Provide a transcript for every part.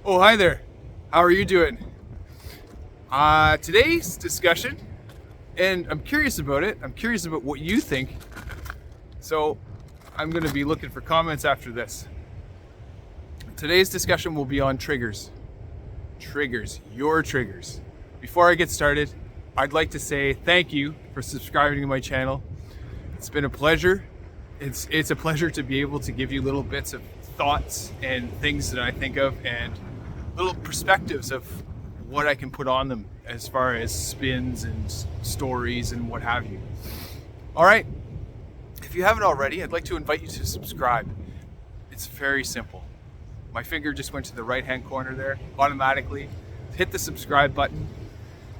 Oh, hi there. How are you doing? Today's discussion, and I'm curious about it. I'm curious about what you think. So I'm going to be looking for comments after this. Today's discussion will be on triggers. Triggers, your triggers. Before I get started, I'd like to say thank you for subscribing to my channel. It's been a pleasure. It's a pleasure to be able to give you little bits of thoughts and things that I think of and little perspectives of what I can put on them as far as spins and stories and what have you. All right, if you haven't already, I'd like to invite you to subscribe. It's very simple. My finger just went to the right-hand corner there, automatically. Hit the subscribe button,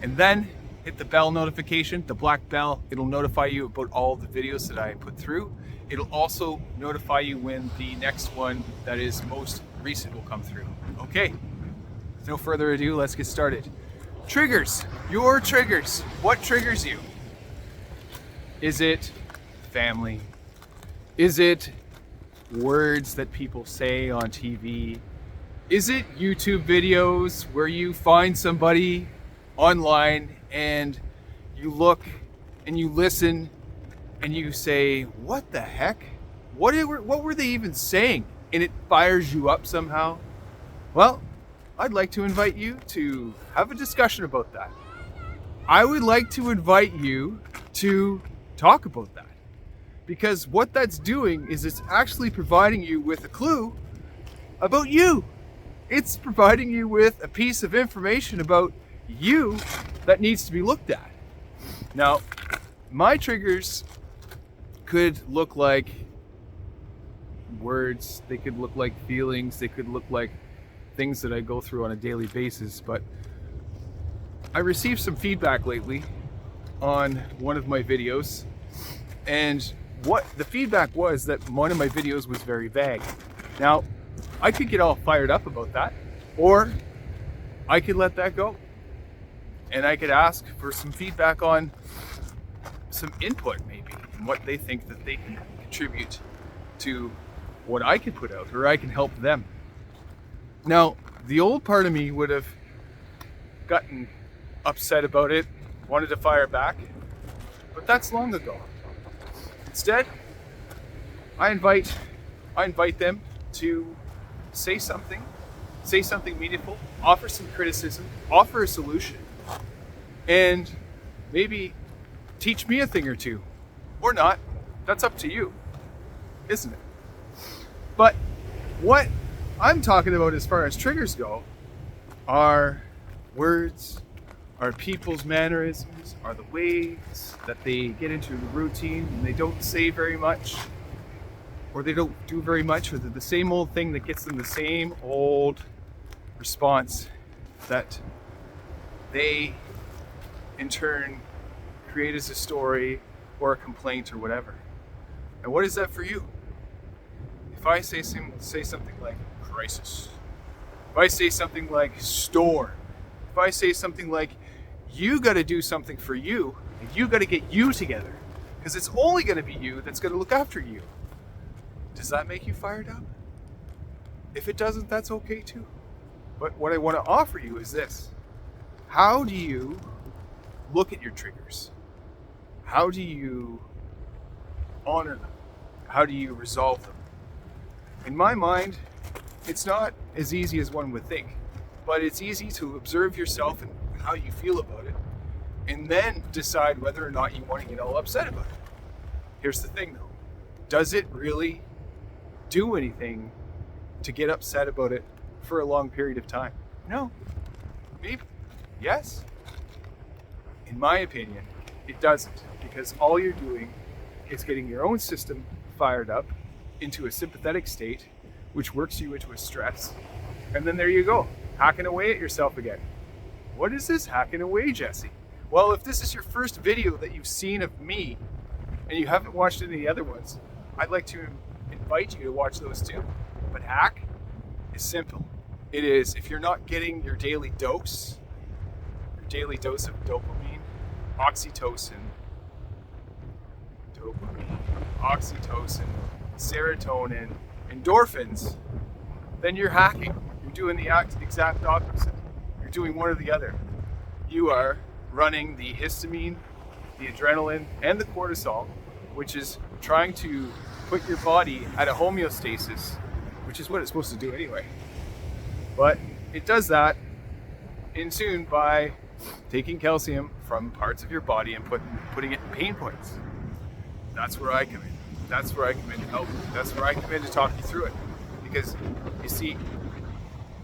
and then hit the bell notification, the black bell. It'll notify you about all the videos that I put through. It'll also notify you when the next one that is most recent will come through. Okay. No further ado, let's get started. Triggers, your triggers. What triggers you? Is it family? Is it words that people say on TV? Is it YouTube videos where you find somebody online and you look and you listen and you say, what the heck? What were they even saying? And it fires you up somehow? Well, I'd like to invite you to have a discussion about that. I would like to invite you to talk about that. Because what that's doing is it's actually providing you with a clue about you. It's providing you with a piece of information about you that needs to be looked at. Now, my triggers could look like words, they could look like feelings, they could look like things that I go through on a daily basis, but I received some feedback lately on one of my videos, and what the feedback was that one of my videos was very vague. Now, I could get all fired up about that, or I could let that go, and I could ask for some feedback on some input maybe, and what they think that they can contribute to what I can put out, or I can help them. Now, the old part of me would have gotten upset about it, wanted to fire back, but that's long ago. Instead, I invite them to say something meaningful, offer some criticism, offer a solution, and maybe teach me a thing or two, or not. That's up to you, isn't it? But what I'm talking about as far as triggers go are words, are people's mannerisms, are the ways that they get into the routine and they don't say very much, or they don't do very much, or they're the same old thing that gets them the same old response that they in turn create as a story or a complaint or whatever. And what is that for you? If I say something like crisis, if I say something like storm, if I say something like you got to do something for you, and you got to get you together, because it's only going to be you that's going to look after you, does that make you fired up? If it doesn't, that's okay too. But what I want to offer you is this. How do you look at your triggers? How do you honor them? How do you resolve them? In my mind, it's not as easy as one would think, but it's easy to observe yourself and how you feel about it, and then decide whether or not you want to get all upset about it. Here's the thing though. Does it really do anything to get upset about it for a long period of time? No. Maybe. Yes. In my opinion, it doesn't, because all you're doing is getting your own system fired up into a sympathetic state, which works you into a stress. And then there you go, hacking away at yourself again. What is this hacking away, Jesse? Well, if this is your first video that you've seen of me and you haven't watched any of the other ones, I'd like to invite you to watch those too. But hack is simple. It is, if you're not getting your daily dose of dopamine, oxytocin, serotonin, endorphins, then you're hacking. You're doing the exact opposite. You're doing one or the other. You are running the histamine, the adrenaline, and the cortisol, which is trying to put your body at a homeostasis, which is what it's supposed to do anyway. But it does that in tune by taking calcium from parts of your body and putting it in pain points. That's where I come in. That's where I come in to help you. That's where I come in to talk you through it. Because you see,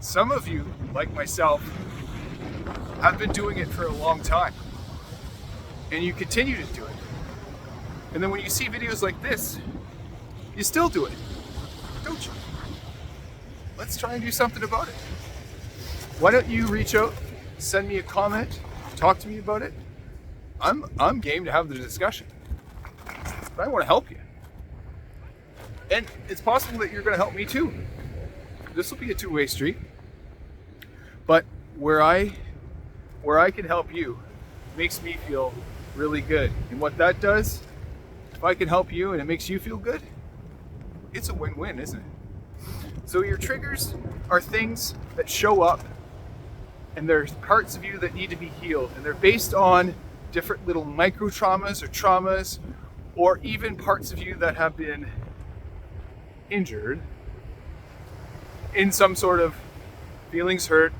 some of you, like myself, have been doing it for a long time. And you continue to do it. And then when you see videos like this, you still do it, don't you? Let's try and do something about it. Why don't you reach out, send me a comment, talk to me about it? I'm game to have the discussion. But I want to help you. And it's possible that you're going to help me too. This will be a two-way street. But where I can help you makes me feel really good. And what that does, if I can help you and it makes you feel good, it's a win-win, isn't it? So your triggers are things that show up, and there's parts of you that need to be healed, and they're based on different little micro traumas or traumas, or even parts of you that have been injured in some sort of feelings hurt,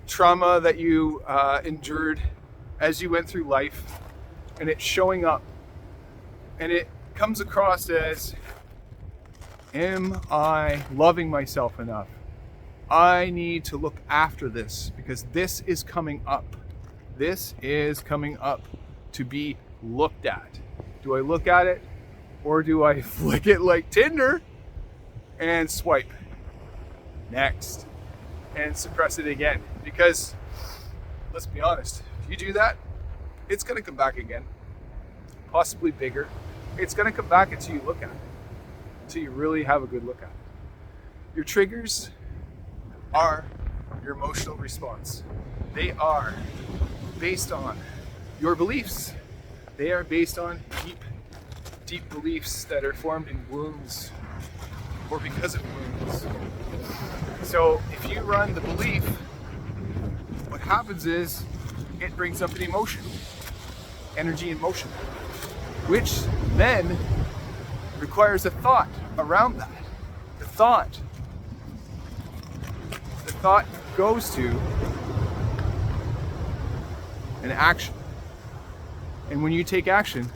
trauma that you endured as you went through life, and it's showing up, and it comes across as, am I loving myself enough? I need to look after this because this is coming up. This is coming up to be looked at. Do I look at it, or do I flick it like Tinder and swipe next and suppress it again? Because let's be honest, if you do that, it's going to come back again, possibly bigger. It's going to come back until you look at it, until you really have a good look at it. Your triggers are your emotional response. They are based on your beliefs. They are based on deep beliefs that are formed in wounds or because of wounds. So if you run the belief, what happens is it brings up an emotion, energy in motion, which then requires a thought around that. The thought goes to an action. And when you take action,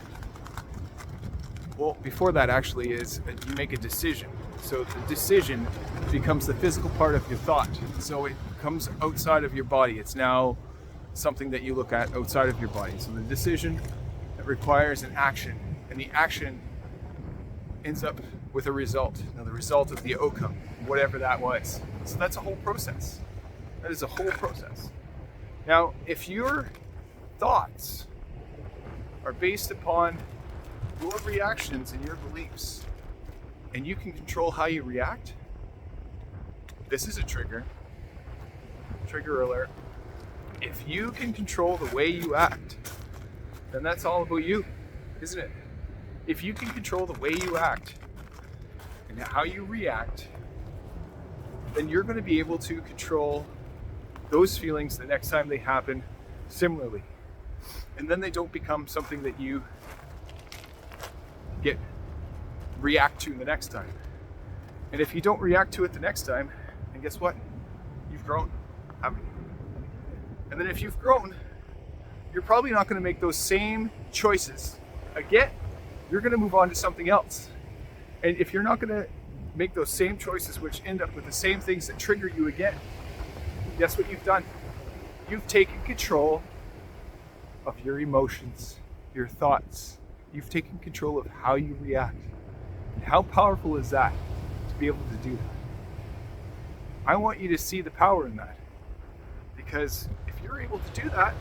well, before that actually is you make a decision. So the decision becomes the physical part of your thought. So it comes outside of your body. It's now something that you look at outside of your body. So the decision that requires an action, and the action ends up with a result. Now the result of the outcome, whatever that was. So that's a whole process. That is a whole process. Now, if your thoughts are based upon your reactions and your beliefs, and you can control how you react, this is a trigger. Trigger alert. If you can control the way you act, then that's all about you, isn't it? If you can control the way you act and how you react, then you're going to be able to control those feelings the next time they happen similarly. And then they don't become something that you react to the next time. And if you don't react to it the next time, then guess what? You've grown, haven't you? And then if you've grown, you're probably not going to make those same choices again. You're going to move on to something else. And if you're not going to make those same choices which end up with the same things that trigger you again, guess what you've done? You've taken control of your emotions, your thoughts. You've taken control of how you react. And how powerful is that to be able to do that? I want you to see the power in that. Because if you're able to do that,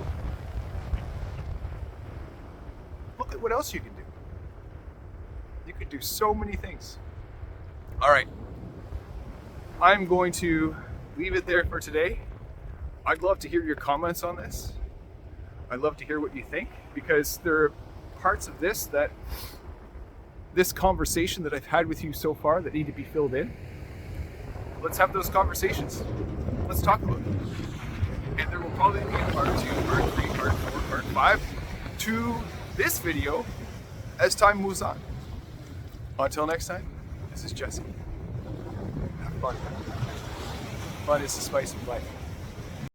look at what else you can do. You can do so many things. All right. I'm going to leave it there for today. I'd love to hear your comments on this. I'd love to hear what you think, because there are parts of this conversation that I've had with you so far that need to be filled in. let's have those conversations. Let's talk about it. And there will probably be a part 2, part 3, part 4, part 5 to this video as time moves on. Until next time, this is Jesse. Have fun. Fun is the spice of life.